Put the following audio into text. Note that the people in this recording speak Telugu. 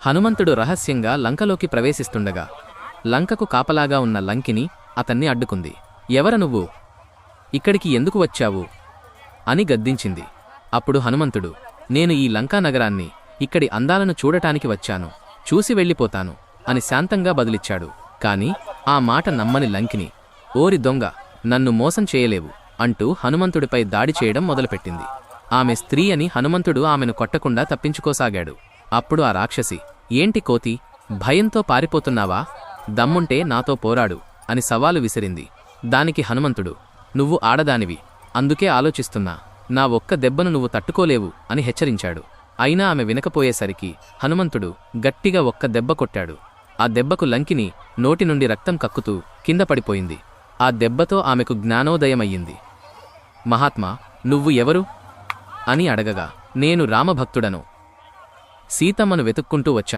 హనుమంతుడు రహస్యంగా లంకలోకి ప్రవేశిస్తుండగా లంకకు కాపలాగా ఉన్న లంకిని అతన్ని అడ్డుకుంది. ఎవర నువ్వు? ఇక్కడికి ఎందుకు వచ్చావు అని గద్దించింది. అప్పుడు హనుమంతుడు, నేను ఈ లంకానగరాన్ని, ఇక్కడి అందాలను చూడటానికి వచ్చాను, చూసి వెళ్ళిపోతాను అని శాంతంగా బదులిచ్చాడు. కాని ఆ మాట నమ్మని లంకిని, ఓరి దొంగ, నన్ను మోసం చేయలేవు అంటూ హనుమంతుడిపై దాడి చేయడం మొదలుపెట్టింది. ఆమె స్త్రీ అని హనుమంతుడు ఆమెను కొట్టకుండా తప్పించుకోసాగాడు. అప్పుడు ఆ రాక్షసి, ఏంటి కోతి, భయంతో పారిపోతున్నావా? దమ్ముంటే నాతో పోరాడు అని సవాలు విసిరింది. దానికి హనుమంతుడు, నువ్వు ఆడదానివి, అందుకే ఆలోచిస్తున్నా, నా ఒక్క దెబ్బను నువ్వు తట్టుకోలేవు అని హెచ్చరించాడు. అయినా ఆమె వినకపోయేసరికి హనుమంతుడు గట్టిగా ఒక్క దెబ్బ కొట్టాడు. ఆ దెబ్బకు లంకిని నోటి నుండి రక్తం కక్కుతూ కింద పడిపోయింది. ఆ దెబ్బతో ఆమెకు జ్ఞానోదయమయ్యింది. మహాత్మా, నువ్వు ఎవరు అని అడగగా, నేను రామభక్తుడను, సీతమ్మను వెతుక్కుంటూ వచ్చాను.